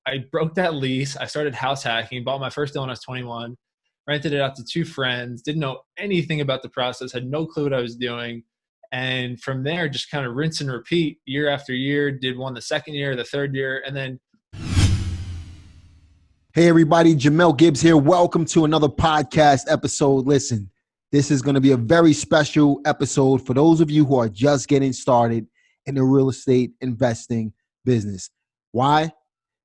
I broke that lease. I started house hacking, bought my first deal when I was 21, rented it out to two friends, didn't know anything about the process, had no clue what I was doing. And from there, just kind of rinse and repeat year after year, did one the second year, the third year, and then. Hey, everybody, Jamel Gibbs here. Welcome to another podcast episode. Listen, this is going to be a very special episode for those of you who are just getting started in the real estate investing business. Why?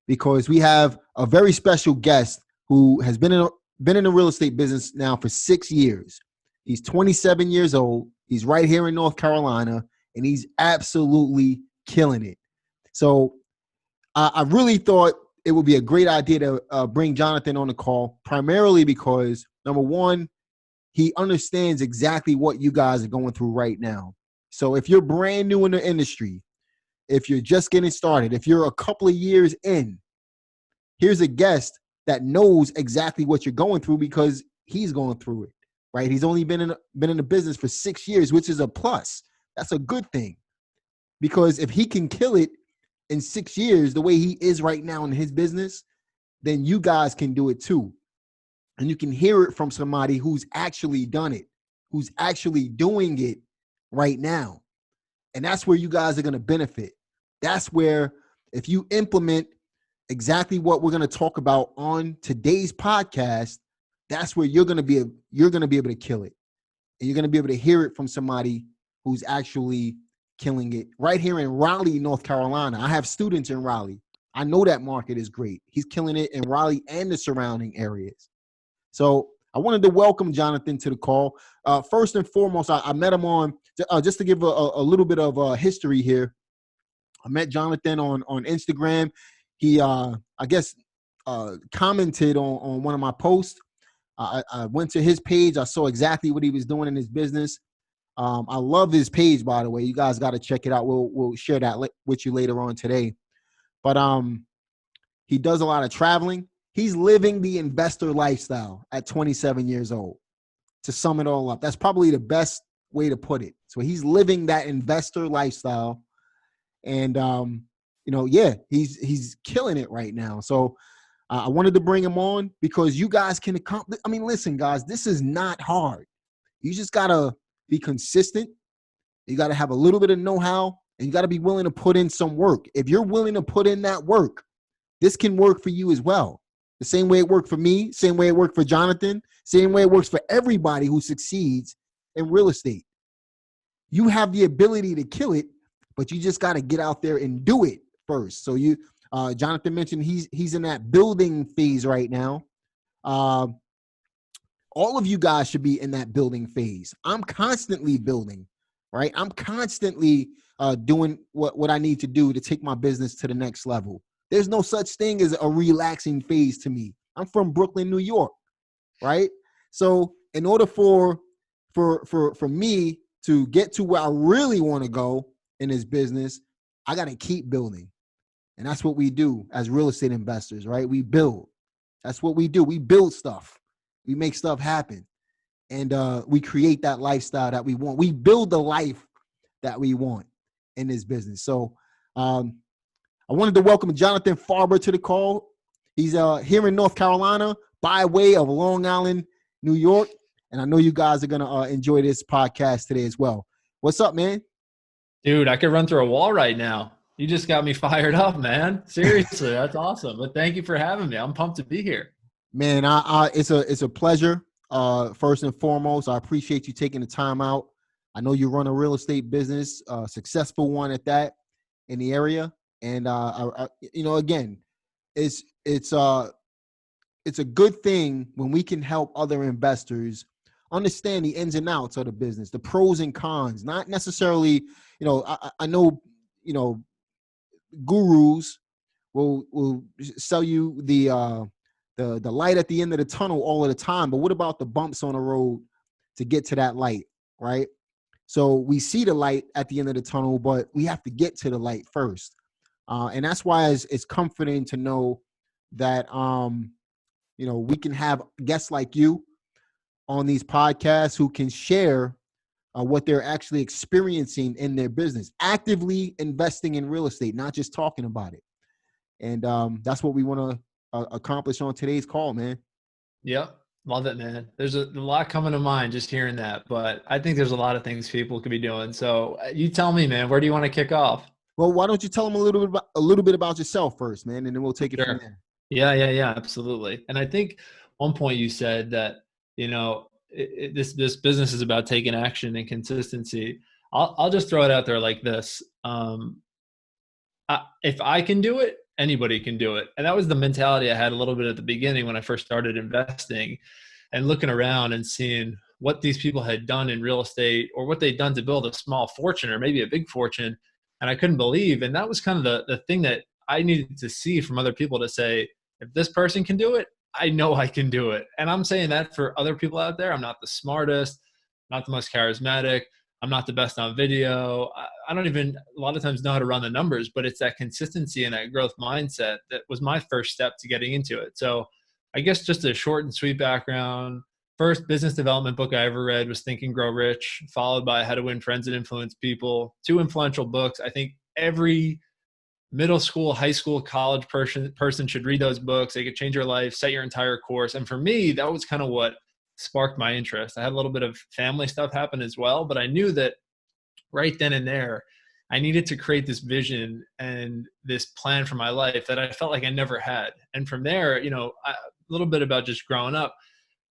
Because we have a very special guest who has been in the real estate business now for 6 years. He's 27 years old. He's right here in North Carolina, and he's absolutely killing it. So I really thought it would be a great idea to bring Jonathan on the call, primarily because, number one, he understands exactly what you guys are going through right now. So if you're brand new in the industry, if you're just getting started, if you're a couple of years in, here's a guest that knows exactly what you're going through because he's going through it, right? He's only been in the business for 6 years, which is a plus. That's a good thing, because if he can kill it in 6 years, the way he is right now in his business, then you guys can do it too. And you can hear it from somebody who's actually done it, who's actually doing it right now. And that's where you guys are going to benefit. That's where, if you implement exactly what we're going to talk about on today's podcast, that's where you're going to be able to kill it. And you're going to be able to hear it from somebody who's actually killing it right here in Raleigh, North Carolina. I have students in Raleigh. I know that market is great. He's killing it in Raleigh and the surrounding areas. So I wanted to welcome Jonathan to the call. First and foremost, I met him on, just to give a little bit of history here. I met Jonathan on Instagram. He, commented on one of my posts. I went to his page. I saw exactly what he was doing in his business. I love his page, by the way. You guys got to check it out. We'll share that with you later on today. But he does a lot of traveling. He's living the investor lifestyle at 27 years old. To sum it all up, that's probably the best way to put it. So he's living that investor lifestyle, and he's killing it right now. So I wanted to bring him on because you guys can accomplish. I mean, listen, guys, this is not hard. You just gotta be consistent. You got to have a little bit of know-how, and you got to be willing to put in some work. If you're willing to put in that work, this can work for you as well. The same way it worked for me, same way it worked for Jonathan, same way it works for everybody who succeeds in real estate. You have the ability to kill it, but you just got to get out there and do it first. So Jonathan mentioned he's in that building phase right now. All of you guys should be in that building phase. I'm constantly building, right? I'm constantly doing what I need to do to take my business to the next level. There's no such thing as a relaxing phase to me. I'm from Brooklyn, New York, right? So in order for me to get to where I really want to go in this business, I got to keep building. And that's what we do as real estate investors, right? We build. That's what we do. We build stuff. We make stuff happen, and we create that lifestyle that we want. We build the life that we want in this business. So I wanted to welcome Jonathan Farber to the call. He's here in North Carolina by way of Long Island, New York. And I know you guys are going to enjoy this podcast today as well. What's up, man? Dude, I could run through a wall right now. You just got me fired up, man. Seriously, that's awesome. But thank you for having me. I'm pumped to be here. Man, it's a pleasure. First and foremost, I appreciate you taking the time out. I know you run a real estate business, a successful one at that, in the area. And again, it's a good thing when we can help other investors understand the ins and outs of the business, the pros and cons. Not necessarily, I know, gurus will sell you the light at the end of the tunnel all of the time. But what about the bumps on the road to get to that light, right? So we see the light at the end of the tunnel, but we have to get to the light first. And that's why it's comforting to know that, we can have guests like you on these podcasts who can share what they're actually experiencing in their business, actively investing in real estate, not just talking about it. And that's what we want to accomplish on today's call, man. Yep. Love it, man. There's a lot coming to mind just hearing that, but I think there's a lot of things people could be doing. So you tell me, man, where do you want to kick off? Well, why don't you tell them a little bit about yourself first, man, and then we'll take it from Sure. there. Yeah, absolutely. And I think one point you said that, this business is about taking action and consistency. I'll just throw it out there like this. If I can do it, anybody can do it. And that was the mentality I had a little bit at the beginning when I first started investing and looking around and seeing what these people had done in real estate or what they'd done to build a small fortune or maybe a big fortune. And I couldn't believe. And that was kind of the thing that I needed to see from other people to say, if this person can do it, I know I can do it. And I'm saying that for other people out there. I'm not the smartest, not the most charismatic. I'm not the best on video. I don't even a lot of times know how to run the numbers, but it's that consistency and that growth mindset that was my first step to getting into it. So I guess just a short and sweet background. First business development book I ever read was Think and Grow Rich, followed by How to Win Friends and Influence People. Two influential books. I think every middle school, high school, college person should read those books. They could change your life, set your entire course. And for me, that was kind of what sparked my interest. I had a little bit of family stuff happen as well, but I knew that right then and there, I needed to create this vision and this plan for my life that I felt like I never had. And from there, a little bit about just growing up.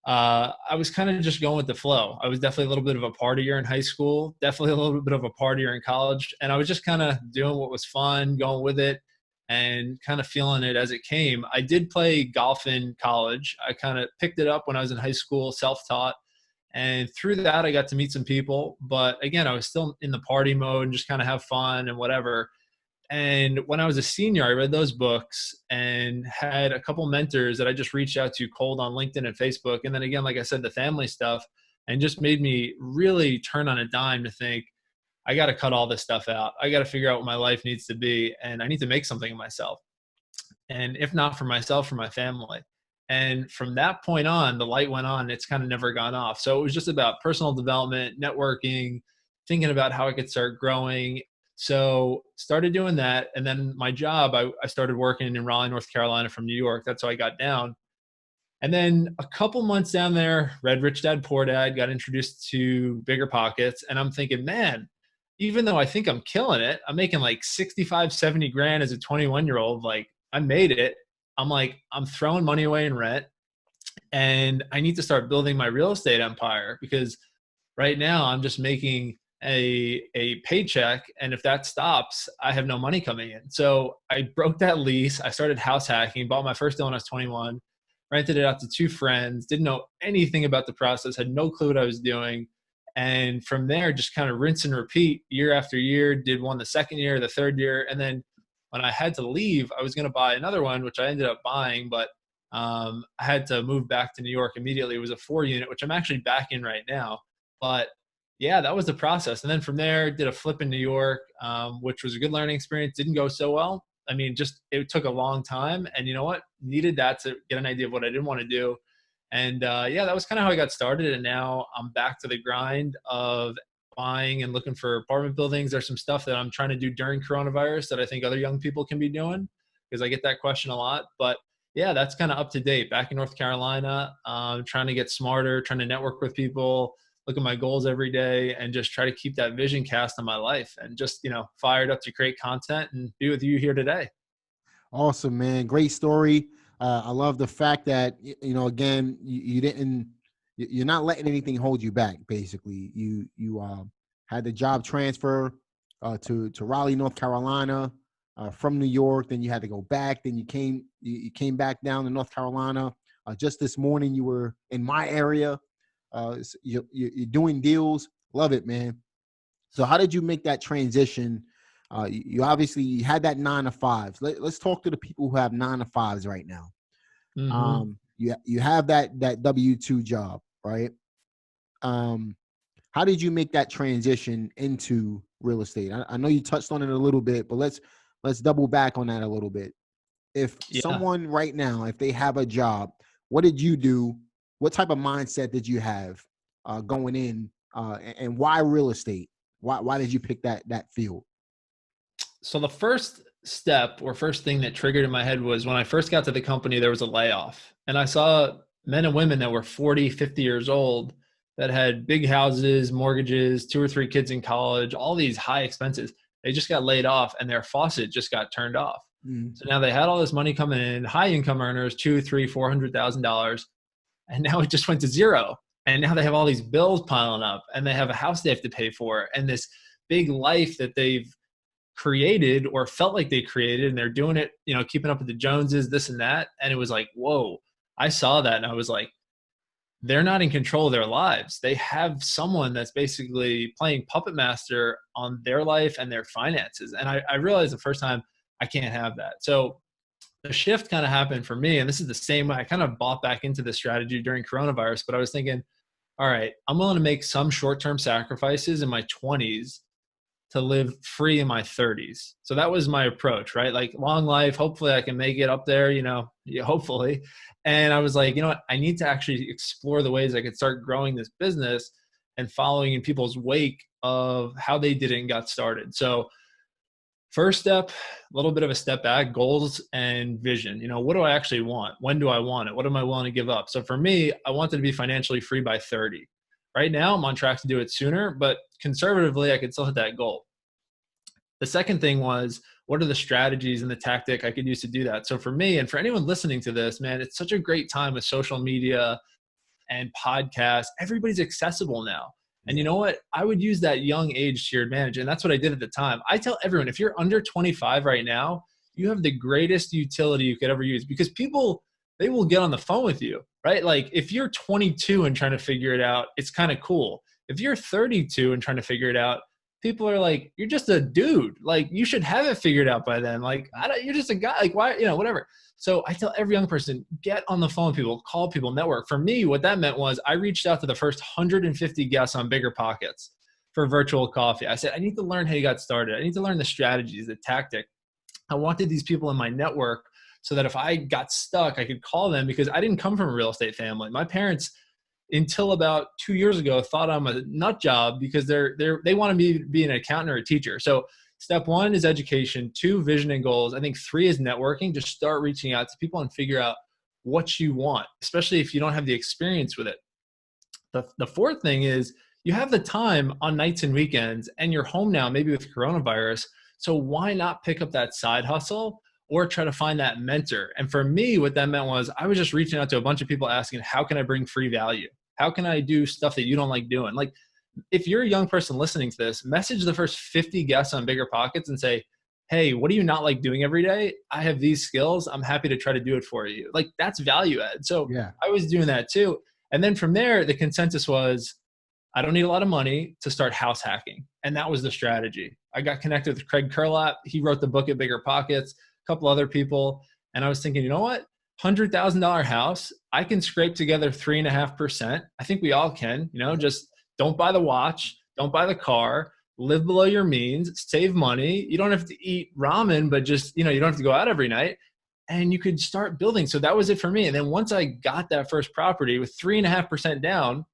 I was kind of just going with the flow. I was definitely a little bit of a partier in high school, definitely a little bit of a partier in college. And I was just kind of doing what was fun, going with it and kind of feeling it as it came. I did play golf in college. I kind of picked it up when I was in high school, self-taught. And through that, I got to meet some people. But again, I was still in the party mode and just kind of have fun and whatever. And when I was a senior, I read those books and had a couple mentors that I just reached out to cold on LinkedIn and Facebook. And then again, like I said, the family stuff, and just made me really turn on a dime to think, I got to cut all this stuff out. I got to figure out what my life needs to be. And I need to make something of myself. And if not for myself, for my family. And from that point on, the light went on. It's kind of never gone off. So it was just about personal development, networking, thinking about how I could start growing. So started doing that. And then my job, I started working in Raleigh, North Carolina from New York. That's how I got down. And then a couple months down there, read Rich Dad Poor Dad, got introduced to Bigger Pockets. And I'm thinking, man, even though I think I'm killing it, I'm making like 65, 70 grand as a 21-year-old. Like I made it. I'm like, I'm throwing money away in rent and I need to start building my real estate empire because right now I'm just making a paycheck. And if that stops, I have no money coming in. So I broke that lease. I started house hacking, bought my first deal when I was 21, rented it out to two friends, didn't know anything about the process, had no clue what I was doing. And from there, just kind of rinse and repeat year after year, did one the second year, the third year. And then when I had to leave, I was going to buy another one, which I ended up buying, but I had to move back to New York immediately. It was a 4-unit, which I'm actually back in right now. But yeah, that was the process. And then from there, did a flip in New York, which was a good learning experience. Didn't go so well. I mean, just it took a long time. And you know what? Needed that to get an idea of what I didn't want to do. And yeah, that was kind of how I got started. And now I'm back to the grind of buying and looking for apartment buildings. There's some stuff that I'm trying to do during coronavirus that I think other young people can be doing because I get that question a lot. But yeah, that's kind of up to date. Back in North Carolina, trying to get smarter, trying to network with people, look at my goals every day, and just try to keep that vision cast on my life and just, fired up to create content and be with you here today. Awesome, man. Great story. I love the fact that, again, you're not letting anything hold you back. Basically, you had the job transfer to Raleigh, North Carolina, from New York. Then you had to go back. Then you came back down to North Carolina. Just this morning, you were in my area. You're doing deals. Love it, man. So how did you make that transition? You obviously had that 9 to 5s. Let's talk to the people who have 9 to 5s right now. Mm-hmm. You have that W-2 job, right? How did you make that transition into real estate? I know you touched on it a little bit, but let's double back on that a little bit. If Yeah. someone right now, if they have a job, what did you do? What type of mindset did you have going in, and why real estate? Why did you pick that field? So the first step or first thing that triggered in my head was when I first got to the company, there was a layoff. And I saw men and women that were 40, 50 years old that had big houses, mortgages, 2 or 3 kids in college, all these high expenses. They just got laid off and their faucet just got turned off. Mm. So now they had all this money coming in, high income earners, $2, $3, $400,000, and now it just went to zero. And now they have all these bills piling up, and they have a house they have to pay for, and this big life that they've created or felt like they created, and they're doing it, keeping up with the Joneses, this and that. And it was like, whoa, I saw that. And I was like, they're not in control of their lives. They have someone that's basically playing puppet master on their life and their finances. And I realized the first time I can't have that. So the shift kind of happened for me. And this is the same way I kind of bought back into this strategy during coronavirus, but I was thinking, all right, I'm willing to make some short-term sacrifices in my 20s to live free in my 30s. So that was my approach, right? Like long life, hopefully I can make it up there, hopefully. And I was like, you know what? I need to actually explore the ways I could start growing this business and following in people's wake of how they did it and got started. So first step, a little bit of a step back, goals and vision. What do I actually want? When do I want it? What am I willing to give up? So for me, I wanted to be financially free by 30. Right now, I'm on track to do it sooner, but conservatively, I could still hit that goal. The second thing was, what are the strategies and the tactic I could use to do that? So for me, and for anyone listening to this, man, it's such a great time with social media and podcasts. Everybody's accessible now. And you know what? I would use that young age to your advantage. And that's what I did at the time. I tell everyone, if you're under 25 right now, you have the greatest utility you could ever use, because people, they will get on the phone with you, right? Like if you're 22 and trying to figure it out, it's kind of cool. If you're 32 and trying to figure it out, people are like, you're just a dude. Like you should have it figured out by then. Like you're just a guy. Like why, whatever. So I tell every young person, get on the phone with people, call people, network. For me, what that meant was I reached out to the first 150 guests on Bigger Pockets for virtual coffee. I said, I need to learn how you got started. I need to learn the strategies, the tactic. I wanted these people in my network so that if I got stuck, I could call them, because I didn't come from a real estate family. My parents, until about 2 years ago, thought I'm a nut job because they want me to be an accountant or a teacher. So step 1 is education, 2, vision and goals. I think 3 is networking. Just start reaching out to people and figure out what you want, especially if you don't have the experience with it. The fourth thing is you have the time on nights and weekends, and you're home now, maybe with coronavirus. So why not pick up that side hustle or try to find that mentor? And for me, what that meant was I was just reaching out to a bunch of people asking, how can I bring free value? How can I do stuff that you don't like doing? Like if you're a young person listening to this, message the first 50 guests on Bigger Pockets and say, hey, what do you not like doing every day? I have these skills. I'm happy to try to do it for you. Like that's value add. So yeah. I was doing that too. And then from there, the consensus was, I don't need a lot of money to start house hacking. And that was the strategy. I got connected with Craig Curlap. He wrote the book at Bigger Pockets, a couple other people. And I was thinking, you know what? $100,000 house, I can scrape together 3.5%. I think we all can, just don't buy the watch, don't buy the car, live below your means, save money. You don't have to eat ramen, but just, you don't have to go out every night, and you could start building. So that was it for me. And then once I got that first property with 3.5% down,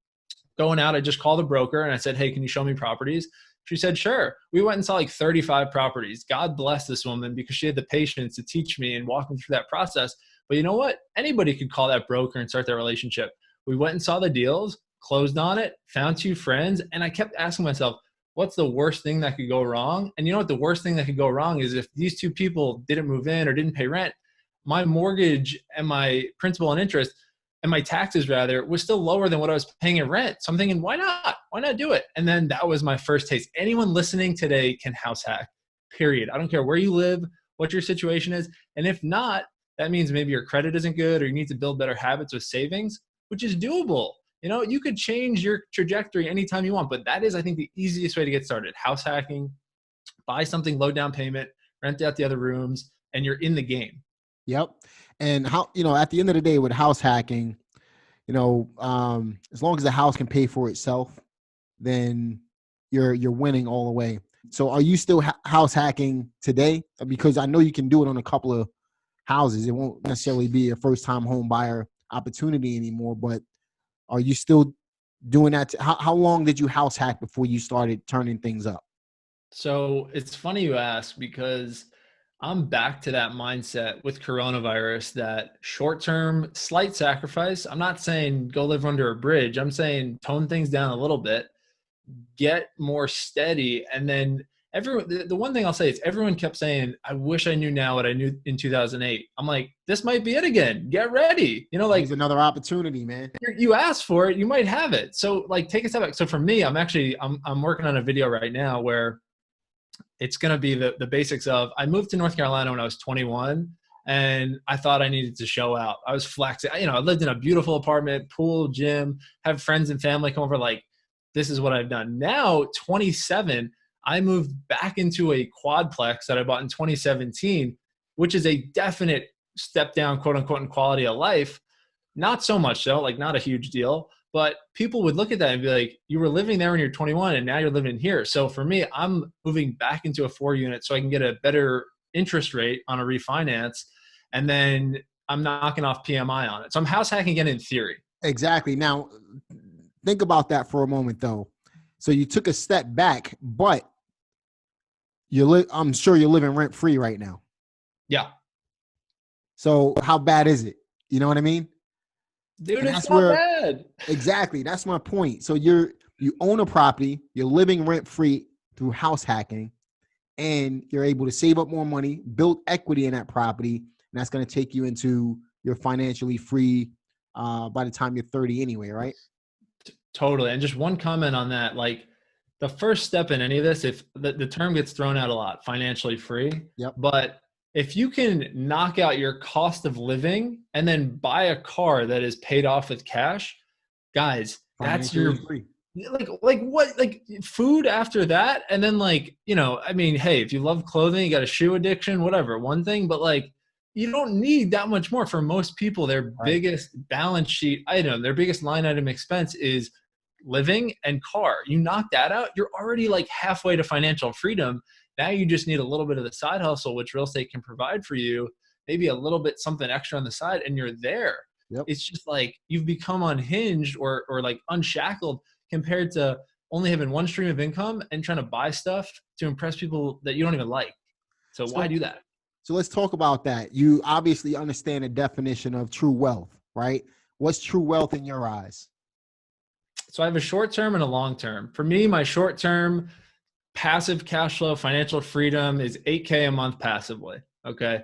going out, I just called a broker and I said, hey, can you show me properties? She said, sure. We went and saw like 35 properties. God bless this woman, because she had the patience to teach me and walk me through that process. But you know what? Anybody could call that broker and start that relationship. We went and saw the deals, closed on it, found 2 friends. And I kept asking myself, what's the worst thing that could go wrong? And you know what? The worst thing that could go wrong is if these 2 people didn't move in or didn't pay rent, my mortgage and my principal and interest and my taxes rather was still lower than what I was paying in rent. So I'm thinking, why not? Why not do it? And then that was my first taste. Anyone listening today can house hack, period. I don't care where you live, what your situation is. And if not, that means maybe your credit isn't good or you need to build better habits with savings, which is doable. You could change your trajectory anytime you want, but that is, I think, the easiest way to get started. House hacking, buy something low down payment, rent out the other rooms, and you're in the game. Yep. And how, at the end of the day with house hacking, as long as the house can pay for itself, then you're winning all the way. So are you still house hacking today? Because I know you can do it on a couple of houses. It won't necessarily be a first time home buyer opportunity anymore, but are you still doing that? How long did you house hack before you started turning things up? So it's funny you ask, because I'm back to that mindset with coronavirus, that short term, slight sacrifice. I'm not saying go live under a bridge. I'm saying tone things down a little bit, get more steady. And then everyone, the one thing I'll say is everyone kept saying, I wish I knew now what I knew in 2008. I'm like, this might be it again. Get ready. Here's another opportunity, man. You asked for it, you might have it. So like take a step back. So for me, I'm working on a video right now where it's going to be the basics of, I moved to North Carolina when I was 21 and I thought I needed to show out. I was flexing. I lived in a beautiful apartment, pool, gym, have friends and family come over. Like, this is what I've done. Now, 27, I moved back into a quadplex that I bought in 2017, which is a definite step down, quote unquote, in quality of life. Not so much though, like not a huge deal. But people would look at that and be like, you were living there when you're 21 and now you're living here. So for me, I'm moving back into a 4-unit so I can get a better interest rate on a refinance. And then I'm knocking off PMI on it. So I'm house hacking again in theory. Exactly. Now, think about that for a moment though. So you took a step back, but I'm sure you're living rent free right now. Yeah. So how bad is it? You know what I mean? Dude, it's not bad. Exactly. That's my point. So you own a property, you're living rent free through house hacking, and you're able to save up more money, build equity in that property, and that's going to take you into your financially free by the time you're 30 anyway, right? Totally. And just one comment on that, like the first step in any of this, if the term gets thrown out a lot, financially free. Yep. But if you can knock out your cost of living and then buy a car that is paid off with cash, guys, that's your free. like what, like food after that. And then like, I mean, hey, if you love clothing, you got a shoe addiction, whatever, one thing, but like, you don't need that much more. For most people, their biggest balance sheet item, their biggest line item expense is living and car. You knock that out, you're already like halfway to financial freedom. Now you just need a little bit of the side hustle, which real estate can provide for you, maybe a little bit something extra on the side, and you're there. Yep. It's just like you've become unhinged or like unshackled compared to only having one stream of income and trying to buy stuff to impress people that you don't even like. So why do that? So let's talk about that. You obviously understand the definition of true wealth, right? What's true wealth in your eyes? So I have a short term and a long term. For me, my short term passive cash flow, financial freedom is $8K a month passively. Okay.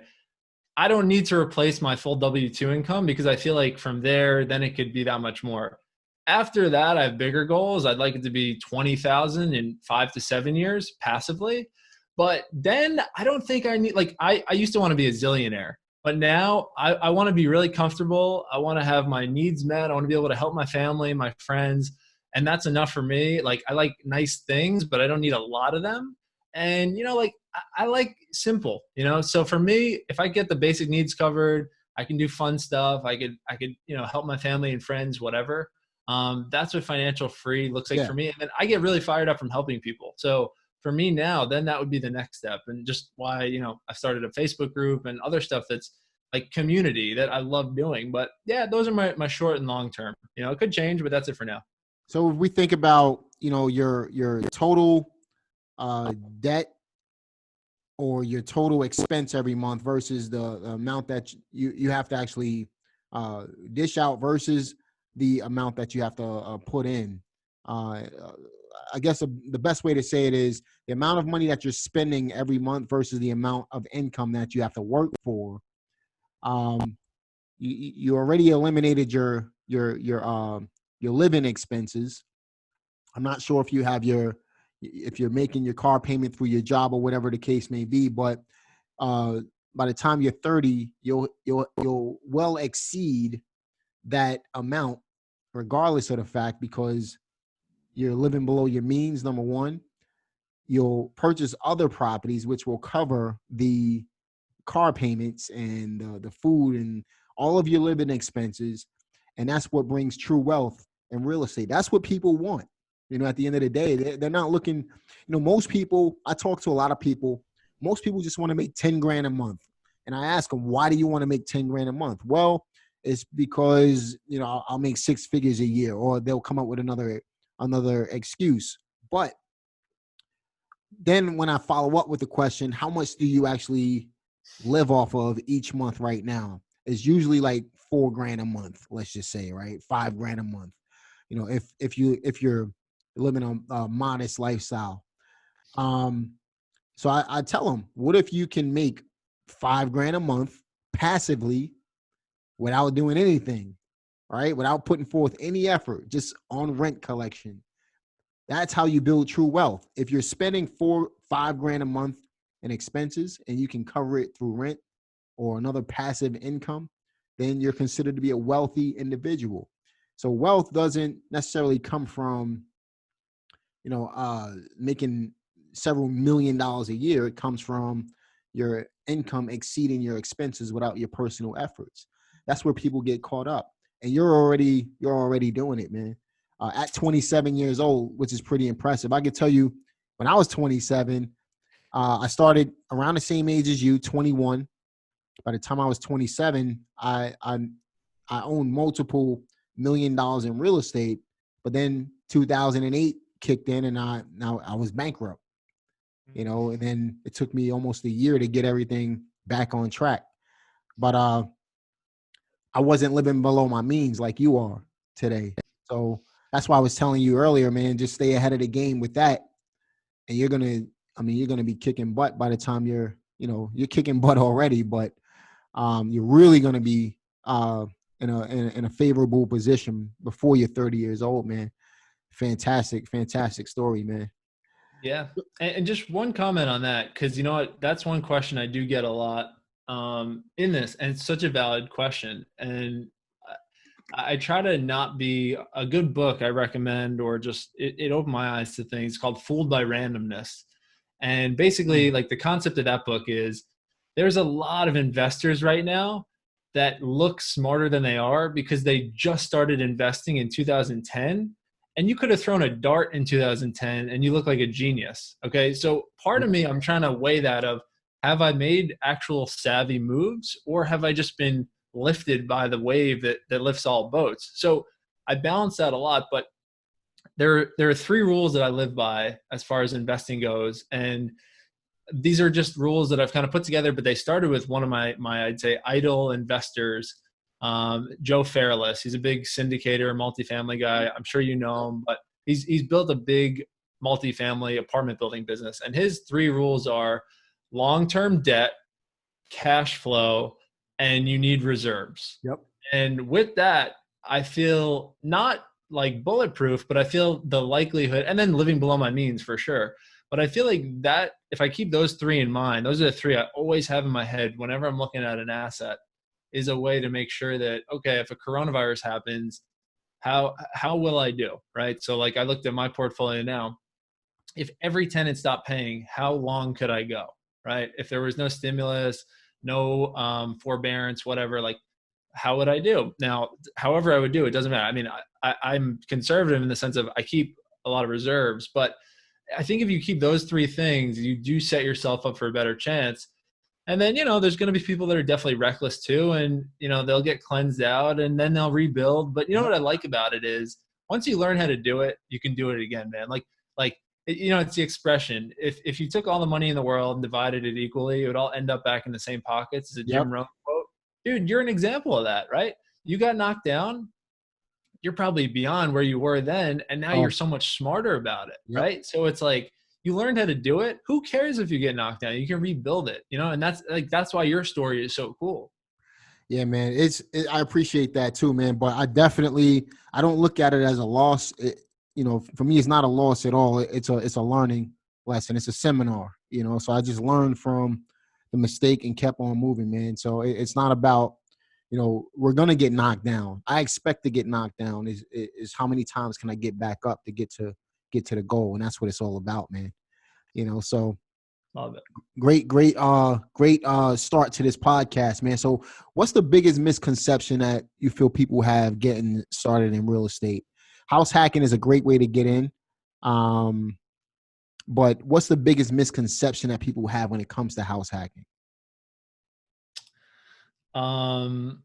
I don't need to replace my full W-2 income because I feel like from there, then it could be that much more. After that, I have bigger goals. I'd like it to be 20,000 in 5 to 7 years passively. But then I don't think I need, like, I used to want to be a zillionaire, but now I want to be really comfortable. I want to have my needs met. I want to be able to help my family, my friends. And that's enough for me. Like, I like nice things, but I don't need a lot of them. And, like, I like simple, so for me, if I get the basic needs covered, I can do fun stuff. I could, help my family and friends, whatever. That's what financial free looks like for me. And then I get really fired up from helping people. So for me now, then that would be the next step. And just why, I started a Facebook group and other stuff that's like community that I love doing. But yeah, those are my short and long term. It could change, but that's it for now. So if we think about, your total debt or your total expense every month versus the amount that you have to actually dish out versus the amount that you have to put in. I guess the best way to say it is the amount of money that you're spending every month versus the amount of income that you have to work for. You already eliminated your living expenses. I'm not sure if you're making your car payment through your job or whatever the case may be, but by the time you're 30, you'll well exceed that amount, regardless of the fact, because you're living below your means, number one. You'll purchase other properties, which will cover the car payments and the food and all of your living expenses. And that's what brings true wealth in real estate. That's what people want. At the end of the day, they're not looking, most people, I talk to a lot of people, most people just want to make 10 grand a month. And I ask them, why do you want to make 10 grand a month? Well, it's because, I'll make 6 figures a year, or they'll come up with another excuse. But then when I follow up with the question, how much do you actually live off of each month right now is usually like $4,000 a month. Let's just say, right, $5,000 a month. You know, if you're living a modest lifestyle. So I tell them, what if you can make $5,000 a month passively without doing anything, right? Without putting forth any effort, just on rent collection. That's how you build true wealth. If you're spending $5,000 a month in expenses and you can cover it through rent or another passive income, then you're considered to be a wealthy individual. So wealth doesn't necessarily come from, making several $1,000,000 a year. It comes from your income exceeding your expenses without your personal efforts. That's where people get caught up. And you're already doing it, man. At 27 years old, which is pretty impressive. I could tell you, when I was 27, I started around the same age as you, 21. By the time I was 27, I owned multiple $1,000,000 in real estate. But then 2008 kicked in, and I was bankrupt. And then it took me almost a year to get everything back on track. But I wasn't living below my means like you are today. So that's why I was telling you earlier, man, just stay ahead of the game with that. And you're going to be kicking butt by the time you're kicking butt already, but you're really going to be in a favorable position before you're 30 years old, man. Fantastic story, man. Yeah. And just one comment on that, because you know what, that's one question I do get a lot in this, and it's such a valid question. And I try to not be a good book I recommend, or just it opened my eyes to things called Fooled by Randomness. And basically, like, the concept of that book is there's a lot of investors right now that look smarter than they are because they just started investing in 2010, and you could have thrown a dart in 2010 and you look like a genius. Okay. So part of me, I'm trying to weigh that of, have I made actual savvy moves, or have I just been lifted by the wave that lifts all boats? So I balance that a lot, but there are three rules that I live by as far as investing goes. And these are just rules that I've kind of put together, but they started with one of my I'd say idol investors, Joe Fairless. He's a big syndicator, multifamily guy. I'm sure you know him, but he's built a big multifamily apartment building business. And his three rules are long-term debt, cash flow, and you need reserves. Yep. And with that, I feel not like bulletproof, but I feel the likelihood, and then living below my means for sure. But I feel like that if I keep those three in mind, those are the three I always have in my head whenever I'm looking at an asset, is a way to make sure that, okay, if a coronavirus happens, how will I do, right? So like, I looked at my portfolio now. If every tenant stopped paying, how long could I go, right? If there was no stimulus, no forbearance, whatever, like, how would I do? Now, however I would do, it doesn't matter. I mean, I'm conservative in the sense of I keep a lot of reserves, but I think if you keep those three things, you do set yourself up for a better chance. And then, there's going to be people that are definitely reckless too. And, they'll get cleansed out and then they'll rebuild. But what I like about it is once you learn how to do it, you can do it again, man. It's the expression. If you took all the money in the world and divided it equally, it would all end up back in the same pockets. It's a Jim Rohn quote. Dude, you're an example of that, right? You got knocked down. You're probably beyond where you were then, and now you're so much smarter about it, right? So it's like, you learned how to do it. Who cares if you get knocked down? You can rebuild it, and that's why your story is so cool. Yeah, man. I appreciate that too, man. But I don't look at it as a loss. For me, it's not a loss at all. It's a learning lesson. It's a seminar, so I just learned from the mistake and kept on moving, man. So it's not about, we're going to get knocked down. I expect to get knocked down. Is how many times can I get back up to get to the goal? And that's what it's all about, man. So Love it. Great start to this podcast, man. So what's the biggest misconception that you feel people have getting started in real estate? House hacking is a great way to get in. But what's the biggest misconception that people have when it comes to house hacking? I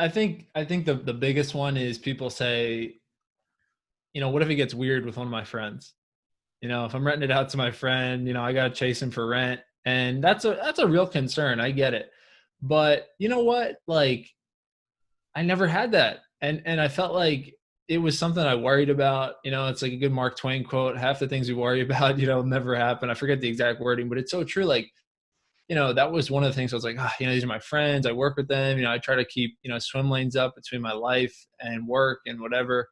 think the biggest one is people say, what if it gets weird with one of my friends? If I'm renting it out to my friend, I got to chase him for rent. And that's a real concern. I get it. But you know what? Like, I never had that. And I felt like it was something I worried about. You know, it's like a good Mark Twain quote: half the things we worry about, never happen. I forget the exact wording, but it's so true. Like, that was one of the things I was like, these are my friends. I work with them. I try to keep, swim lanes up between my life and work and whatever.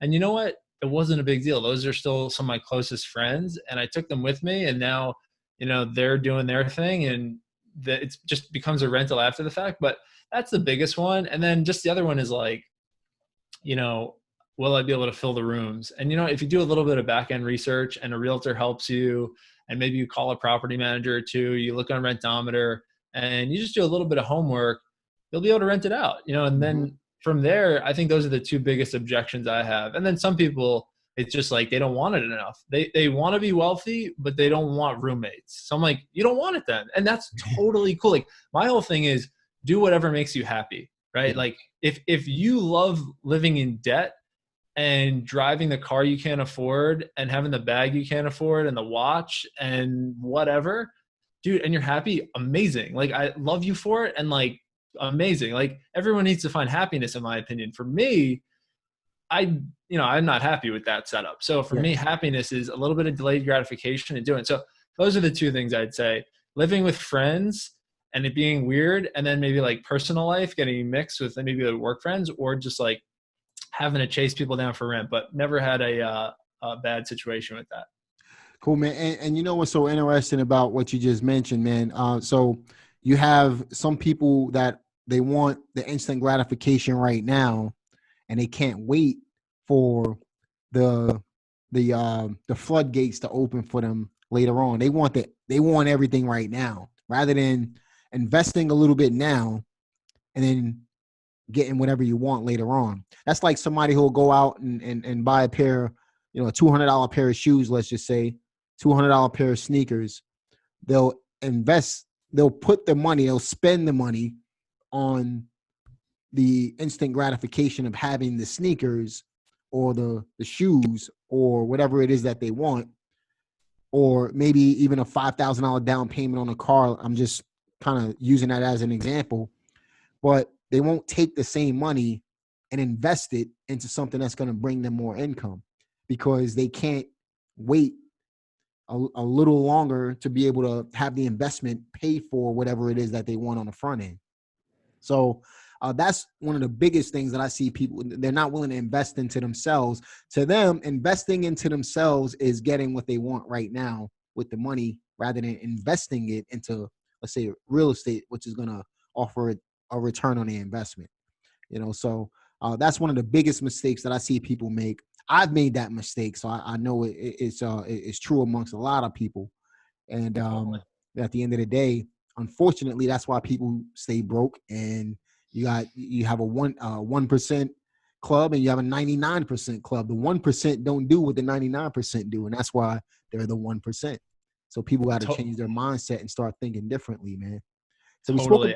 And you know what? It wasn't a big deal. Those are still some of my closest friends. And I took them with me, and now, they're doing their thing, and that it just becomes a rental after the fact. But that's the biggest one. And then just the other one is like, will I be able to fill the rooms? And, if you do a little bit of back end research and a realtor helps you, and maybe you call a property manager or two, you look on Rentometer and you just do a little bit of homework, you'll be able to rent it out, and then from there, I think those are the two biggest objections I have. And then some people, it's just like, they don't want it enough. They want to be wealthy, but they don't want roommates. So I'm like, you don't want it then. And that's totally cool. Like, my whole thing is do whatever makes you happy, right? Yeah. Like if you love living in debt and driving the car you can't afford and having the bag you can't afford and the watch and whatever, dude, and you're happy, amazing. Like, I love you for it. And like, amazing. Like, everyone needs to find happiness, in my opinion. For me, I'm not happy with that setup. So for me, happiness is a little bit of delayed gratification and doing it. So those are the two things I'd say: living with friends and it being weird, and then maybe like personal life getting mixed with maybe the work friends, or just like having to chase people down for rent. But never had a bad situation with that. Cool, man. And you know what's so interesting about what you just mentioned, man? So you have some people that they want the instant gratification right now, and they can't wait for the floodgates to open for them later on. They want everything right now, rather than investing a little bit now and then getting whatever you want later on. That's like somebody who will go out and buy a pair, a $200 pair of shoes, let's just say, $200 pair of sneakers. They'll put the money, they'll spend the money on the instant gratification of having the sneakers or the shoes or whatever it is that they want, or maybe even a $5,000 down payment on a car. I'm just kind of using that as an example, but they won't take the same money and invest it into something that's going to bring them more income, because they can't wait a little longer to be able to have the investment pay for whatever it is that they want on the front end. So that's one of the biggest things that I see people, they're not willing to invest into themselves. To them, investing into themselves is getting what they want right now with the money, rather than investing it into, let's say, real estate, which is going to offer a return on the investment. So that's one of the biggest mistakes that I see people make. I've made that mistake, so I know it's true amongst a lot of people. And at the end of the day, unfortunately, that's why people stay broke. And you have a 1% club and you have a 99% club. The 1% don't do what the 99% do, and that's why they're the 1%. So people got to change their mindset and start thinking differently, man. So totally.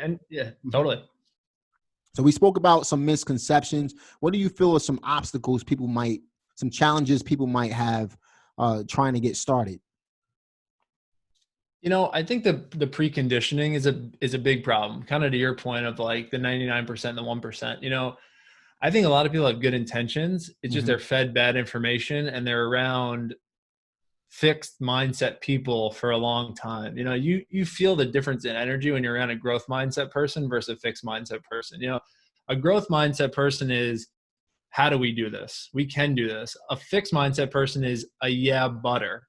So we spoke about some misconceptions. What do you feel are some obstacles some challenges people might have trying to get started? I think the preconditioning is a big problem, kind of to your point of like the 99% and the 1%. I think a lot of people have good intentions. It's just they're fed bad information and they're around fixed mindset people for a long time. You feel the difference in energy when you're around a growth mindset person versus a fixed mindset person. A growth mindset person is, how do we do this? We can do this. A fixed mindset person is a butter.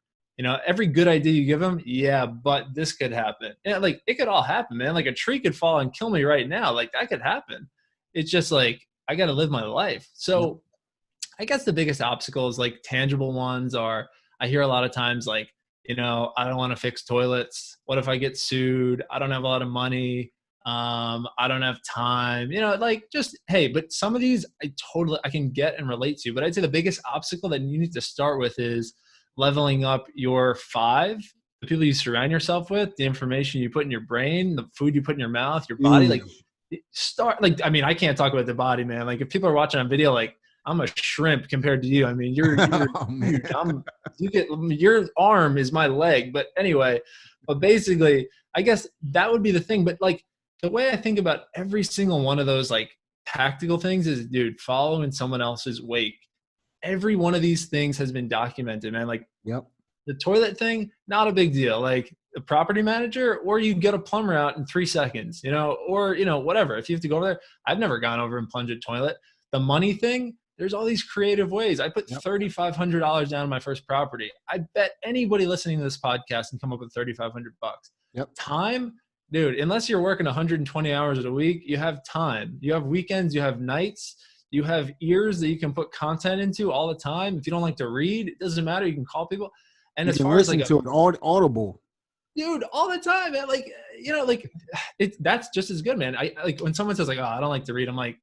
Every good idea you give them, but this could happen. Like, it could all happen, man. Like, a tree could fall and kill me right now. Like, that could happen. It's just like, I got to live my life. So I guess the biggest obstacles, like tangible ones, are, I hear a lot of times like, I don't want to fix toilets. What if I get sued? I don't have a lot of money. I don't have time, like, just, hey, but some of these I can get and relate to. But I'd say the biggest obstacle that you need to start with is leveling up your 5, the people you surround yourself with, the information you put in your brain, the food you put in your mouth, your body. Like, start, like, I mean, I can't talk about the body, man. Like, if people are watching on video, like, I'm a shrimp compared to you. I mean, you're Oh, huge. man. Your arm is my leg. But anyway, but basically, I guess that would be the thing. But like the way I think about every single one of those like tactical things is, dude, follow in someone else's wake. Every one of these things has been documented, man. Like Yep. the toilet thing, not a big deal. Like a property manager, or you get a plumber out in 3 seconds, or, whatever. If you have to go over there, I've never gone over and plunged a toilet. The money thing, there's all these creative ways. I put Yep. $3,500 down on my first property. I bet anybody listening to this podcast can come up with $3,500. Yep. Time, dude, unless you're working 120 hours a week, you have time. You have weekends, you have nights, you have ears that you can put content into all the time. If you don't like to read, it doesn't matter. You can call people. And You as can far as listen like to it audible. dude, all the time, man. Like, that's just as good, man. I like when someone says like, "Oh, I don't like to read." I'm like,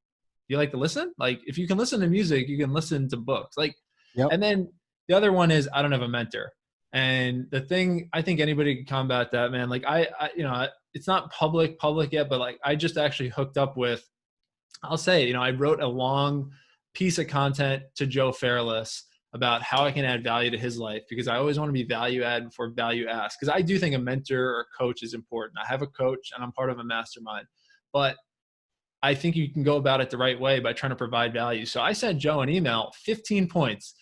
"You like to listen?" Like, if you can listen to music, you can listen to books. Like, Yep. and then the other one is I don't have a mentor. And the thing, I think anybody can combat that, man. Like it's not public yet, but like I just actually hooked up with, I'll say, I wrote a long piece of content to Joe Fairless about how I can add value to his life, because I always want to be value add before value ask. Because I do think a mentor or coach is important. I have a coach and I'm part of a mastermind, but I think you can go about it the right way by trying to provide value. So I sent Joe an email, 15 points,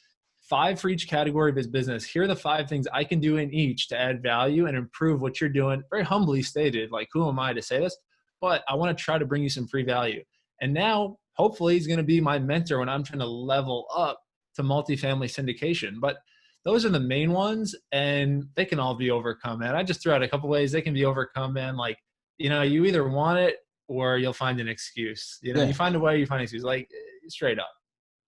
5 for each category of his business. Here are the 5 things I can do in each to add value and improve what you're doing. Very humbly stated, like, who am I to say this? But I want to try to bring you some free value. And now, hopefully, he's going to be my mentor when I'm trying to level up to multifamily syndication. But those are the main ones, and they can all be overcome, man. I just threw out a couple ways they can be overcome, man. Like, you either want it or you'll find an excuse. Yeah. You find a way, you find an excuse. Like, straight up.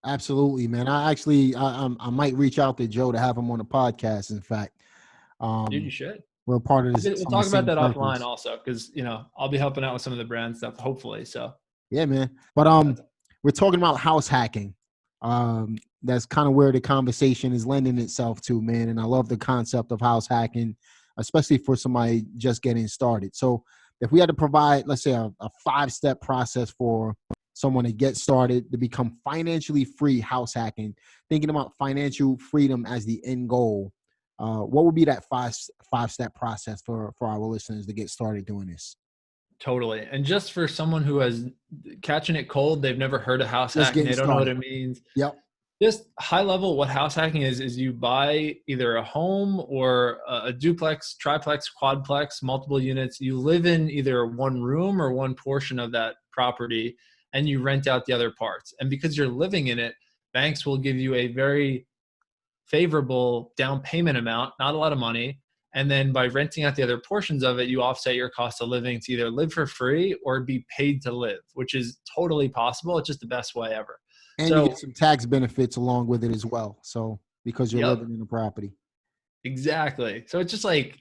Absolutely, man. I might reach out to Joe to have him on the podcast. In fact, Dude, you should. we're part of this. We'll talk about that offline also, because I'll be helping out with some of the brand stuff, hopefully. So yeah, man. But we're talking about house hacking. That's kind of where the conversation is lending itself to, man. And I love the concept of house hacking, especially for somebody just getting started. So if we had to provide, let's say, a 5-step process for someone to get started to become financially free house hacking, thinking about financial freedom as the end goal, what would be that 5-step process for our listeners to get started doing this? Totally. And just for someone who has catching it cold, they've never heard of house hacking, they don't know what it means. Yep. Just high level, what house hacking is you buy either a home or a duplex, triplex, quadplex, multiple units. You live in either one room or one portion of that property, and you rent out the other parts. And because you're living in it, banks will give you a very favorable down payment amount, not a lot of money. And then by renting out the other portions of it, you offset your cost of living to either live for free or be paid to live, which is totally possible. It's just the best way ever. And you get some tax benefits along with it as well. So because you're living in a property. Exactly. So it's just like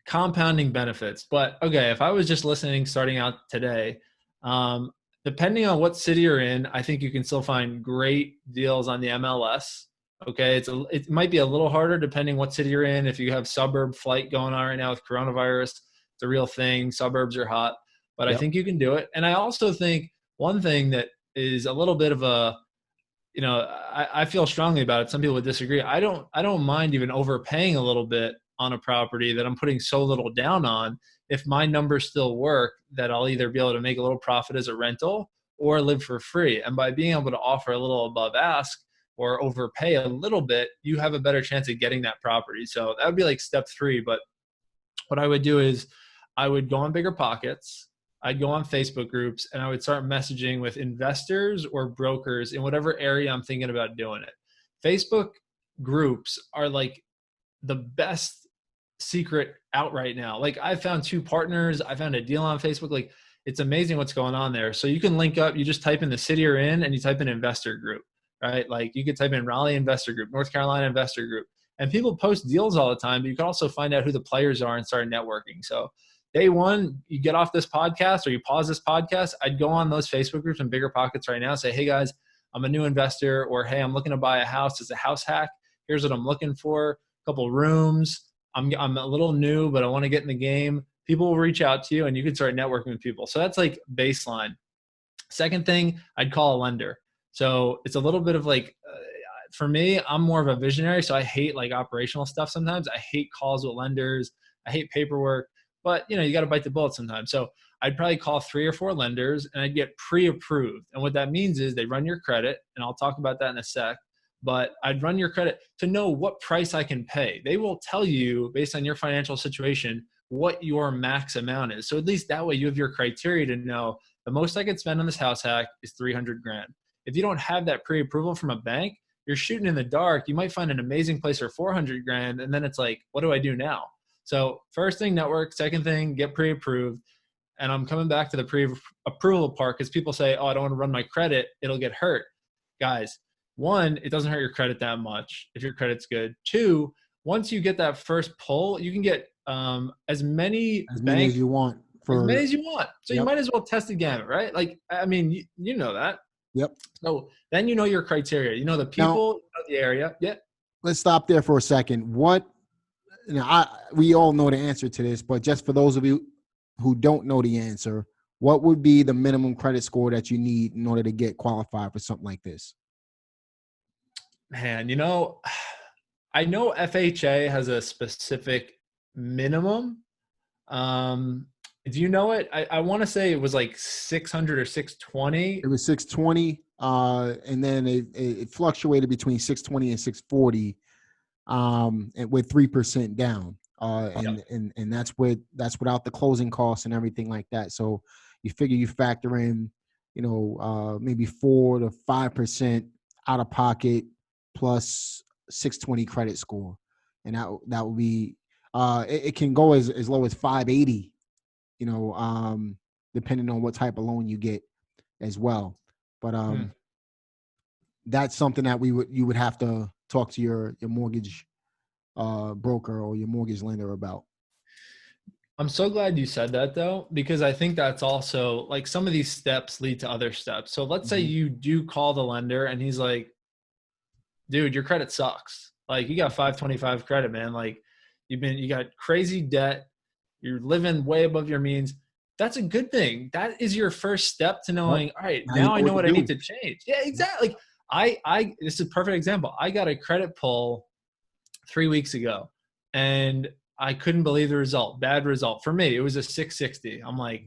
compounding benefits. But okay, if I was just listening, starting out today, depending on what city you're in, I think you can still find great deals on the MLS. Okay. It might be a little harder depending what city you're in. If you have suburb flight going on right now with coronavirus, it's a real thing. Suburbs are hot, but I think you can do it. And I also think one thing that is a little bit of a, I feel strongly about it. Some people would disagree. I don't mind even overpaying a little bit on a property that I'm putting so little down on. If my numbers still work, that I'll either be able to make a little profit as a rental or live for free. And by being able to offer a little above ask or overpay a little bit, you have a better chance of getting that property. So that would be like step 3. But what I would do is I would go on Bigger Pockets. I'd go on Facebook groups and I would start messaging with investors or brokers in whatever area I'm thinking about doing it. Facebook groups are like the best secret out right now. Like I found 2 partners. I found a deal on Facebook. Like it's amazing what's going on there. So you can link up, you just type in the city you're in and you type in investor group, right? Like you could type in Raleigh investor group, North Carolina investor group, and people post deals all the time, but you can also find out who the players are and start networking. So day one, you get off this podcast or you pause this podcast, I'd go on those Facebook groups and Bigger Pockets right now, say, hey guys, I'm a new investor, or hey, I'm looking to buy a house. It's a house hack. Here's what I'm looking for. A couple rooms. I'm a little new, but I want to get in the game. People will reach out to you and you can start networking with people. So that's like baseline. Second thing, I'd call a lender. So it's a little bit of like, for me, I'm more of a visionary. So I hate like operational stuff sometimes. I hate calls with lenders. I hate paperwork, but you got to bite the bullet sometimes. So I'd probably call 3 or 4 lenders and I'd get pre-approved. And what that means is they run your credit, and I'll talk about that in a sec, but I'd run your credit to know what price I can pay. They will tell you based on your financial situation what your max amount is. So at least that way you have your criteria to know the most I could spend on this house hack is 300 grand. If you don't have that pre-approval from a bank, you're shooting in the dark. You might find an amazing place for 400 grand. And then it's like, what do I do now? So first thing, network. Second thing, get pre-approved. And I'm coming back to the pre-approval part because people say, oh, I don't want to run my credit. It'll get hurt. Guys, 1, it doesn't hurt your credit that much if your credit's good. 2, once you get that first pull, you can get as many as you want. As many as you want. So Yep. You might as well test the gamut, right? Like, I mean, you know that. Yep. So then you know your criteria. You know the people, you know the area. Yeah. Let's stop there for a second. We all know the answer to this, but just for those of you who don't know the answer, what would be the minimum credit score that you need in order to get qualified for something like this? Man, I know FHA has a specific minimum. Do you know it? I want to say it was like 600 or 620. It was 620, and then it fluctuated between 620 and 640, and with 3% down. And that's without the closing costs and everything like that. So you figure you factor in, maybe 4 to 5% out of pocket plus 620 credit score, and that would be it can go as low as 580. Depending on what type of loan you get as well. But that's something that you would have to talk to your mortgage broker or your mortgage lender about. I'm so glad you said that though, because I think that's also like some of these steps lead to other steps. So let's say you do call the lender and he's like, dude, your credit sucks. Like you got 525 credit, man. Like you got crazy debt. You're living way above your means. That's a good thing. That is your first step to knowing, all right, now I know what I need to change. Yeah, exactly. Like this is a perfect example. I got a credit pull 3 weeks ago and I couldn't believe the result. Bad result. For me, it was a 660. I'm like,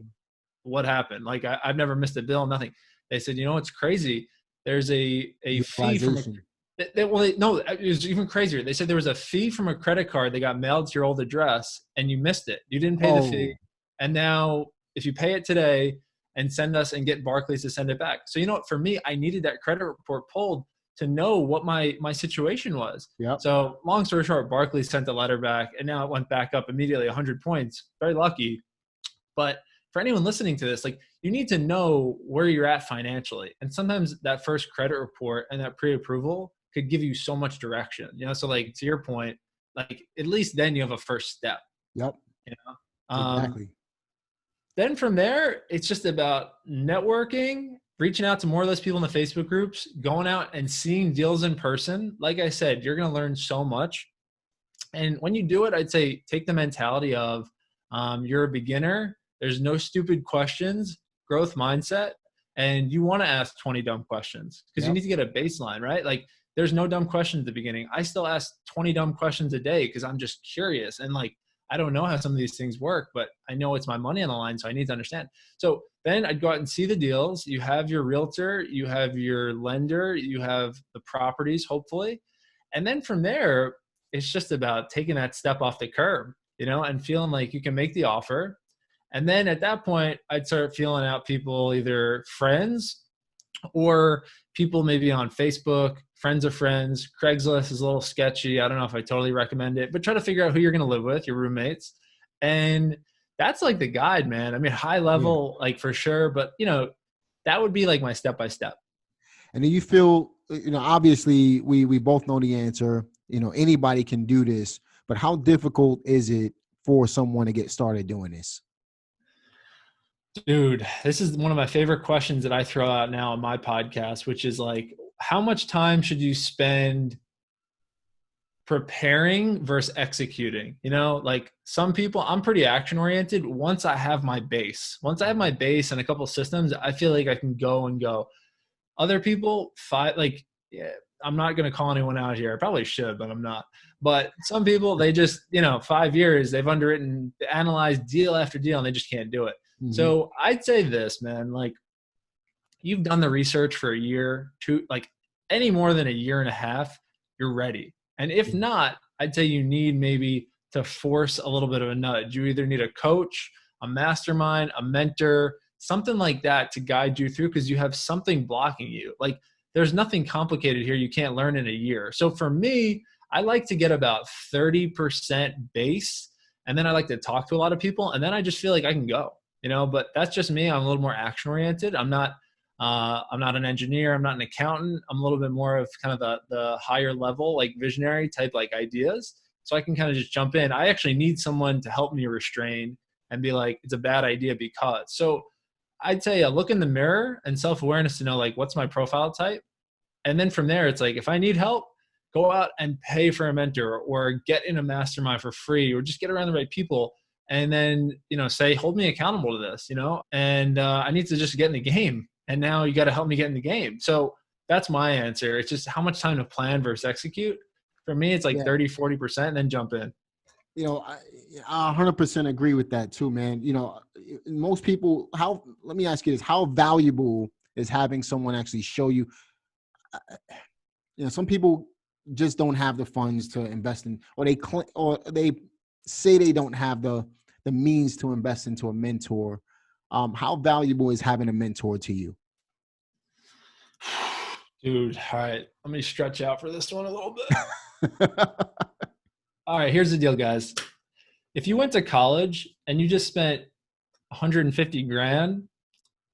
what happened? Like I've never missed a bill, nothing. They said, it's crazy. There's a fee from it was even crazier. They said there was a fee from a credit card that got mailed to your old address and you missed it. You didn't pay the fee. And now if you pay it today and send us and get Barclays to send it back. So for me, I needed that credit report pulled to know what my situation was. Yep. So long story short, Barclays sent the letter back and now it went back up immediately 100 points. Very lucky. But for anyone listening to this, like you need to know where you're at financially. And sometimes that first credit report and that pre-approval could give you so much direction, so like to your point, like at least then you have a first step. Yep. Exactly. Then from there, it's just about networking, reaching out to more or less people in the Facebook groups, going out and seeing deals in person. Like I said, you're going to learn so much. And when you do it, I'd say take the mentality of you're a beginner. There's no stupid questions, growth mindset. And you want to ask 20 dumb questions because you need to get a baseline, right? Like there's no dumb questions at the beginning. I still ask 20 dumb questions a day because I'm just curious. And like, I don't know how some of these things work, but I know it's my money on the line. So I need to understand. So then I'd go out and see the deals. You have your realtor, you have your lender, you have the properties, hopefully. And then from there, it's just about taking that step off the curb, and feeling like you can make the offer. And then at that point, I'd start feeling out people, either friends or people maybe on Facebook, friends of friends. Craigslist is a little sketchy. I don't know if I totally recommend it, but try to figure out who you're going to live with, your roommates. And that's like the guide, man. I mean, high level, like for sure, but that would be like my step-by-step. And then you feel, obviously we both know the answer, anybody can do this, but how difficult is it for someone to get started doing this? Dude, this is one of my favorite questions that I throw out now on my podcast, which is like, how much time should you spend preparing versus executing? Like some people, I'm pretty action oriented. Once I have my base and a couple of systems, I feel like I can go. Other people, yeah, I'm not going to call anyone out here. I probably should, but I'm not. But some people, they just, 5 years, they've underwritten, analyzed deal after deal, and they just can't do it. Mm-hmm. So I'd say this, man, like, you've done the research for a year, two, like any more than a year and a half, you're ready. And if not, I'd say you need maybe to force a little bit of a nudge. You either need a coach, a mastermind, a mentor, something like that to guide you through, because you have something blocking you. Like, there's nothing complicated here you can't learn in a year. So for me, I like to get about 30% base, and then I like to talk to a lot of people, and then I just feel like I can go, but that's just me. I'm a little more action oriented. I'm not an engineer. I'm not an accountant. I'm a little bit more of kind of the higher level, like visionary type, like ideas. So I can kind of just jump in. I actually need someone to help me restrain and be like, it's a bad idea because. So I'd say look in the mirror and self-awareness to know, like, what's my profile type? And then from there, it's like, if I need help, go out and pay for a mentor or get in a mastermind for free, or just get around the right people. And then, say, hold me accountable to this, and I need to just get in the game. And now you got to help me get in the game. So that's my answer. It's just how much time to plan versus execute. For me, it's like 30, 40%, and then jump in. I 100% agree with that too, man. Most people, let me ask you this, how valuable is having someone actually show you, some people just don't have the funds to invest in, or they say they don't have the means to invest into a mentor. How valuable is having a mentor to you? Dude, all right. Let me stretch out for this one a little bit. All right, here's the deal, guys. If you went to college and you just spent 150 grand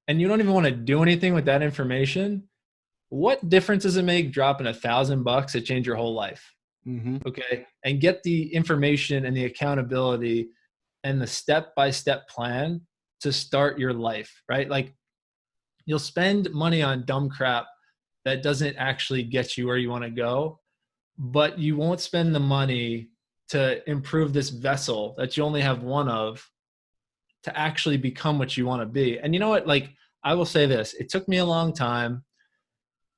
and you don't even want to do anything with that information, what difference does it make dropping $1,000 to change your whole life? Mm-hmm. Okay. And get the information and the accountability and the step-by-step plan to start your life, right? Like, you'll spend money on dumb crap that doesn't actually get you where you want to go, but you won't spend the money to improve this vessel that you only have one of to actually become what you want to be. And you know what? Like, I will say this, it took me a long time.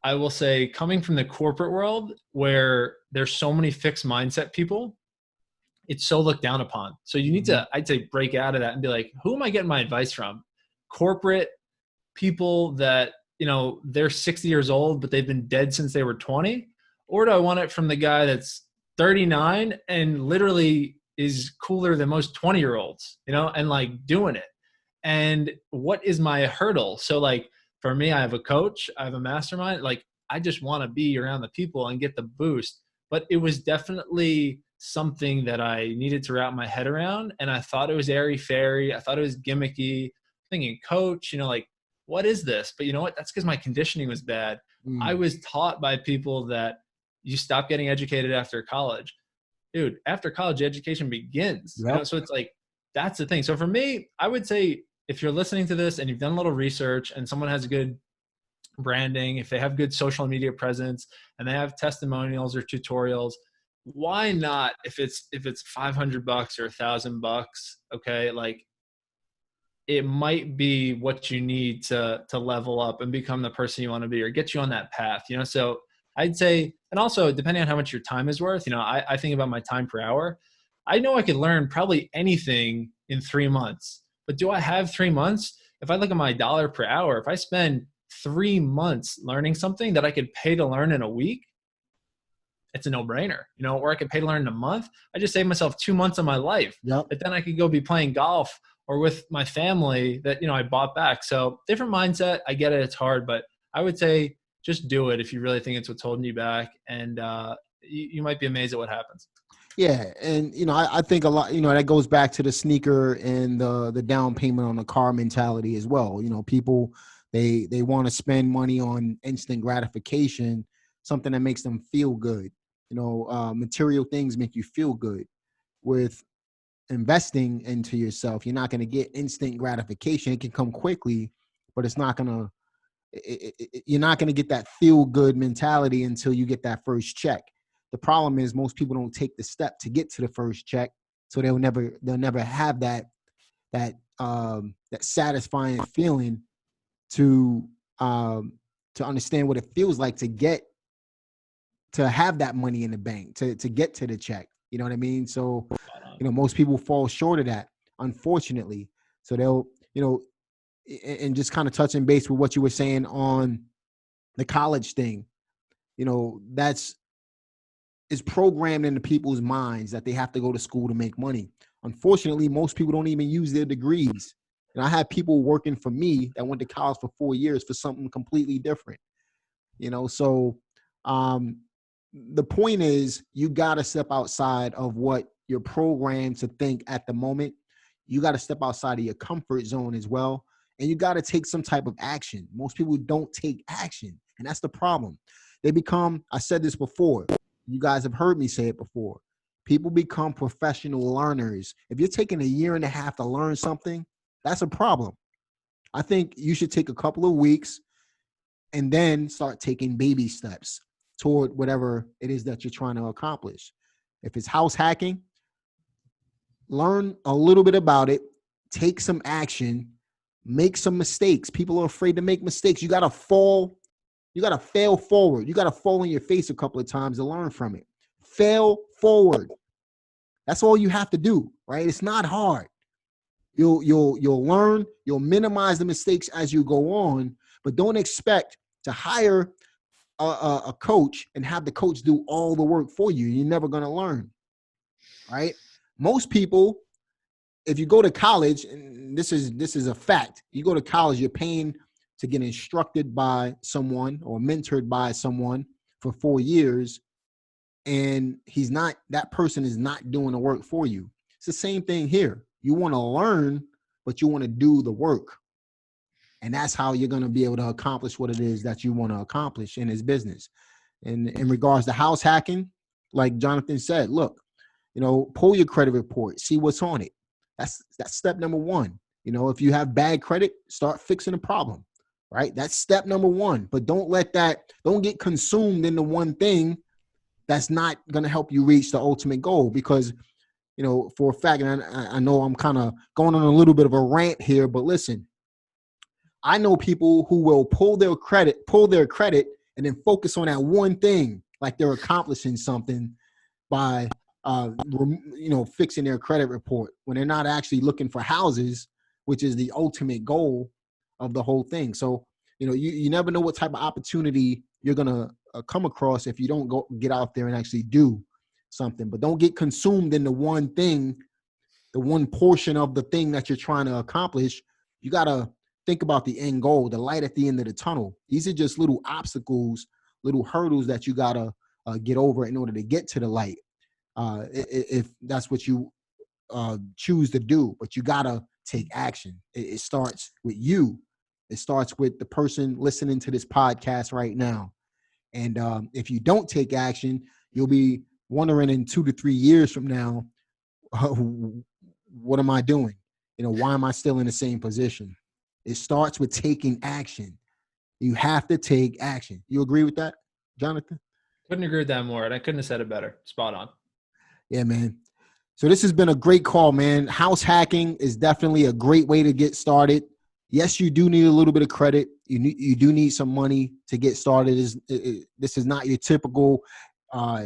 I will say, coming from the corporate world where there's so many fixed mindset people, it's so looked down upon. So you need to, I'd say, break out of that and be like, who am I getting my advice from? Corporate people that, they're 60 years old, but they've been dead since they were 20? Or do I want it from the guy that's 39 and literally is cooler than most 20-year-olds, and like doing it? And what is my hurdle? So like, for me, I have a coach, I have a mastermind. Like, I just want to be around the people and get the boost. But it was definitely something that I needed to wrap my head around. And I thought it was airy-fairy. I thought it was gimmicky. Thinking, coach, like, what is this? But you know what? That's because my conditioning was bad. I was taught by people that you stop getting educated after college. Dude, after college, education begins. Yep. So it's like, that's the thing. So for me, I would say, if you're listening to this and you've done a little research and someone has good branding, if they have good social media presence and they have testimonials or tutorials, why not, if it's $500 or $1,000, okay, like, it might be what you need to level up and become the person you want to be, or get you on that path, So I'd say, and also depending on how much your time is worth, I think about my time per hour. I know I could learn probably anything in 3 months, but do I have 3 months? If I look at my dollar per hour, if I spend 3 months learning something that I could pay to learn in a week, it's a no-brainer, or I could pay to learn in a month. I just saved myself 2 months of my life. Yep. But then I could go be playing golf or with my family that, I bought back. So different mindset. I get it. It's hard, but I would say just do it if you really think it's what's holding you back. And you might be amazed at what happens. Yeah. And, I think a lot, that goes back to the sneaker and the down payment on the car mentality as well. People, they want to spend money on instant gratification, something that makes them feel good. Material things make you feel good. With investing into yourself, you're not going to get instant gratification. It can come quickly, but it's not going to, you're not going to get that feel good mentality until you get that first check. The problem is most people don't take the step to get to the first check. So they'll never have that satisfying feeling to to understand what it feels like to have that money in the bank, to get to the check. You know what I mean? So, most people fall short of that, unfortunately. So they'll, and just kind of touching base with what you were saying on the college thing, is programmed into people's minds that they have to go to school to make money. Unfortunately, most people don't even use their degrees. And I had people working for me that went to college for 4 years for something completely different. So the point is, you got to step outside of what you're programmed to think at the moment. You got to step outside of your comfort zone as well. And you got to take some type of action. Most people don't take action. And that's the problem. They become, I said this before, you guys have heard me say it before. People become professional learners. If you're taking 1.5 years to learn something, that's a problem. I think you should take a couple of weeks and then start taking baby steps toward whatever it is that you're trying to accomplish. If it's house hacking, learn a little bit about it, take some action, make some mistakes. People are afraid to make mistakes. You got to fall. You got to fail forward. You got to fall on your face a couple of times to learn from it. Fail forward. That's all you have to do, right? It's not hard. You'll learn. You'll minimize the mistakes as you go on, but don't expect to hire a coach and have the coach do all the work for you. You're never going to learn, right? Most people, if you go to college, and this is a fact, you go to college, you're paying to get instructed by someone or mentored by someone for 4 years, and that person is not doing the work for you. It's the same thing here. You want to learn, but you want to do the work. And that's how you're going to be able to accomplish what it is that you want to accomplish in this business. And in regards to house hacking, like Jonathan said, look, pull your credit report, see what's on it. That's step number one. If you have bad credit, start fixing the problem, right? That's step number one. But don't get consumed in the one thing that's not going to help you reach the ultimate goal. Because, for a fact, and I know I'm kind of going on a little bit of a rant here, but listen, I know people who will pull their credit, and then focus on that one thing, like they're accomplishing something by, fixing their credit report when they're not actually looking for houses, which is the ultimate goal of the whole thing. So, you never know what type of opportunity you're going to come across if you don't get out there and actually do something. But don't get consumed in the one thing, the one portion of the thing that you're trying to accomplish. You got to think about the end goal, the light at the end of the tunnel. These are just little obstacles, little hurdles that you got to get over in order to get to the light. If that's what you choose to do, but you got to take action. It starts with you. It starts with the person listening to this podcast right now. And if you don't take action, you'll be wondering in 2 to 3 years from now, what am I doing? Why am I still in the same position? It starts with taking action. You have to take action. You agree with that, Jonathan? Couldn't agree with that more. And I couldn't have said it better. Spot on. Yeah, man. So this has been a great call, man. House hacking is definitely a great way to get started. Yes, you do need a little bit of credit. You do need some money to get started. This is not your typical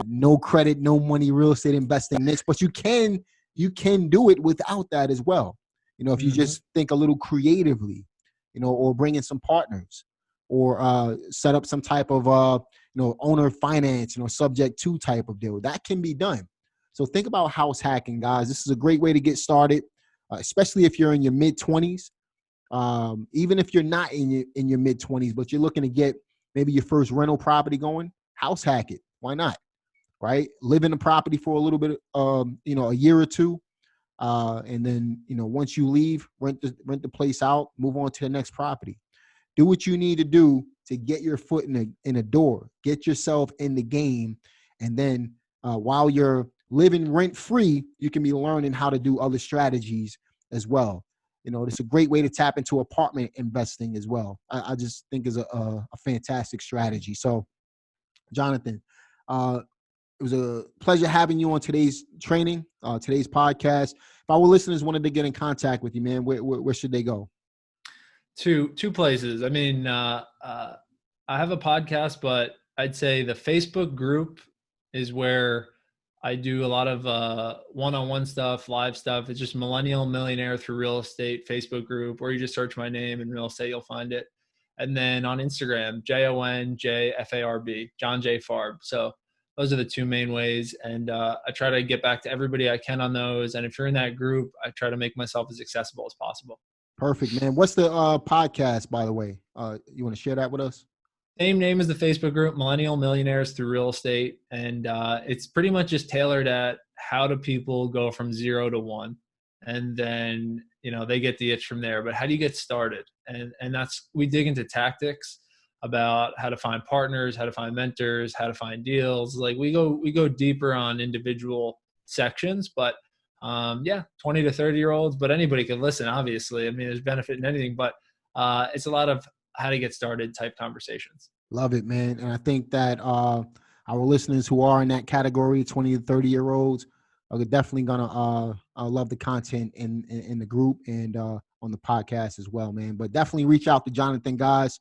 no credit, no money real estate investing niche, but you can do it without that as well. If you just think a little creatively, or bring in some partners, or set up some type of owner finance, subject to type of deal, that can be done. So think about house hacking, guys. This is a great way to get started, especially if you're in your mid-20s. Even if you're not in your mid-20s, but you're looking to get maybe your first rental property going, house hack it. Why not? Right? Live in the property for a little bit, a year or two. And then, once you leave, rent the place out, move on to the next property. Do what you need to do to get your foot in a door, get yourself in the game. And then while you're living rent free, you can be learning how to do other strategies as well. It's a great way to tap into apartment investing as well. I just think is a fantastic strategy. So, Jonathan, it was a pleasure having you on today's training, today's podcast. If our listeners wanted to get in contact with you, man, where should they go? Two places. I mean, I I have a podcast, but I'd say the Facebook group is where I do a lot of one-on-one stuff, live stuff. It's just Millennial, Millionaire through real estate Facebook group, or you just search my name in real estate, you'll find it. And then on Instagram, JONJFARB, John J Farb. So those are the two main ways. And I try to get back to everybody I can on those. And if you're in that group, I try to make myself as accessible as possible. Perfect, man. What's the podcast, by the way? You want to share that with us? Same name as the Facebook group, Millennial Millionaires through Real Estate. And it's pretty much just tailored at how do people go from 0 to 1. And then, they get the itch from there. But how do you get started? And that's, we dig into tactics about how to find partners, how to find mentors, how to find deals. Like we go deeper on individual sections, but 20 to 30-year-olds, but anybody can listen, obviously. I mean, there's benefit in anything, but it's a lot of how to get started type conversations. Love it, man. And I think that our listeners who are in that category, 20 to 30-year-olds, are definitely going to love the content in the group and on the podcast as well, man. But definitely reach out to Jonathan, guys.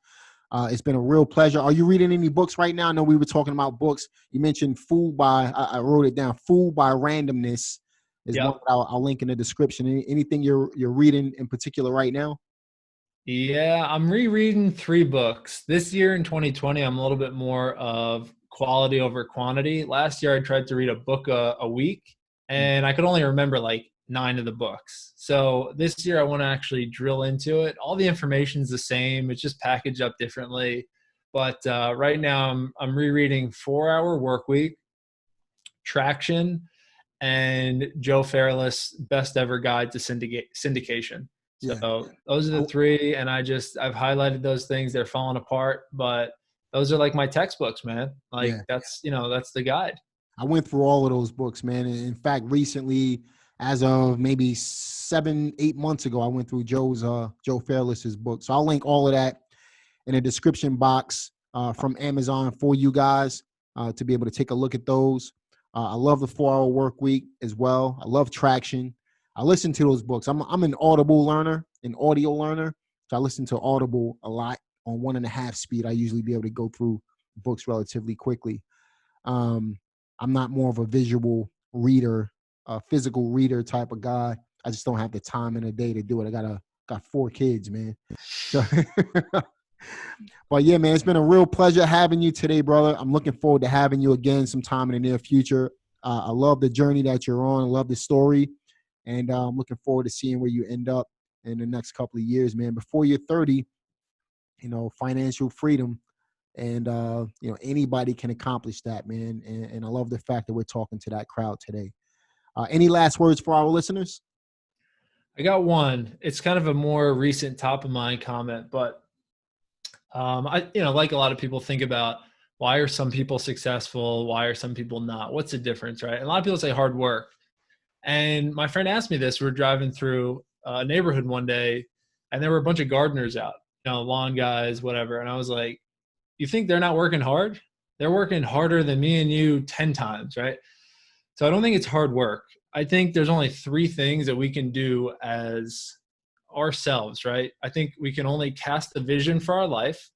It's been a real pleasure. Are you reading any books right now? I know we were talking about books. You mentioned I wrote it down, Fooled by Randomness is one that I'll link in the description. Anything you're reading in particular right now? Yeah, I'm rereading 3 books. This year in 2020, I'm a little bit more of quality over quantity. Last year, I tried to read a book a week, and I could only remember like 9 of the books. So this year, I want to actually drill into it. All the information's the same. It's just packaged up differently. But right now, I'm rereading 4-Hour Workweek, Traction, and Joe Fairless' Best Ever Guide to Syndication. So those are the 3, and I've highlighted those things. They're falling apart, but those are like my textbooks, man. Like that's the guide. I went through all of those books, man. And in fact, recently, as of maybe 7-8 months ago, I went through Joe Fairless's book. So I'll link all of that in the description box from Amazon for you guys to be able to take a look at those. I love the 4-Hour Workweek as well. I love Traction. I listen to those books. I'm an Audible learner, an audio learner. So I listen to Audible a lot on 1.5 speed. I usually be able to go through books relatively quickly. I'm not more of a visual reader, a physical reader type of guy. I just don't have the time in a day to do it. I got 4 kids, man. So but yeah, man, it's been a real pleasure having you today, brother. I'm looking forward to having you again sometime in the near future. I love the journey that you're on. I love the story. And I'm looking forward to seeing where you end up in the next couple of years, man. Before you're 30, financial freedom, and anybody can accomplish that, man. And I love the fact that we're talking to that crowd today. Any last words for our listeners? I got one. It's kind of a more recent top of mind comment, but like a lot of people think about, why are some people successful? Why are some people not? What's the difference, right? And a lot of people say hard work. And my friend asked me this. We were driving through a neighborhood one day, and there were a bunch of gardeners out, lawn guys, whatever. And I was like, you think they're not working hard? They're working harder than me and you 10 times, right? So I don't think it's hard work. I think there's only 3 things that we can do as ourselves, right? I think we can only cast the vision for our life.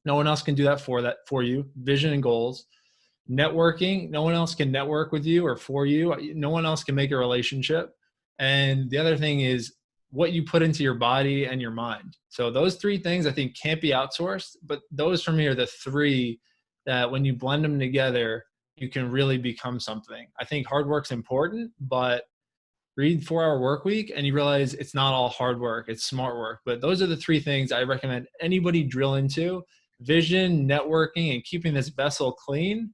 No one else can do that for you. Vision and goals. Networking, no one else can network with you or for you. No one else can make a relationship. And the other thing is what you put into your body and your mind. So those 3 things I think can't be outsourced, but those for me are the 3 that when you blend them together, you can really become something. I think hard work's important, but read 4-Hour Workweek and you realize it's not all hard work, it's smart work. But those are the 3 things I recommend anybody drill into: vision, networking, and keeping this vessel clean.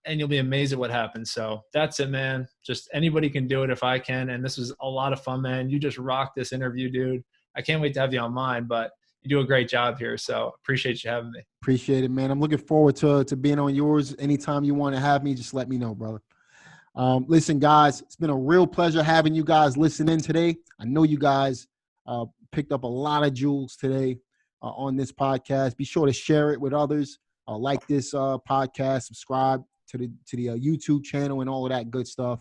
And you'll be amazed at what happens. So that's it, man. Just anybody can do it if I can. And this was a lot of fun, man. You just rocked this interview, dude. I can't wait to have you on mine, but you do a great job here. So appreciate you having me. Appreciate it, man. I'm looking forward to being on yours. Anytime you want to have me, just let me know, brother. Listen, guys, it's been a real pleasure having you guys listen in today. I know you guys picked up a lot of jewels today on this podcast. Be sure to share it with others. Like this podcast, subscribe to the YouTube channel and all of that good stuff.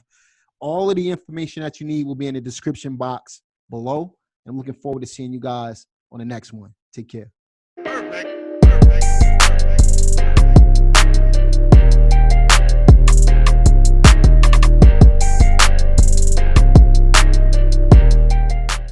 All of the information that you need will be in the description box below. I'm looking forward to seeing you guys on the next one. Take care.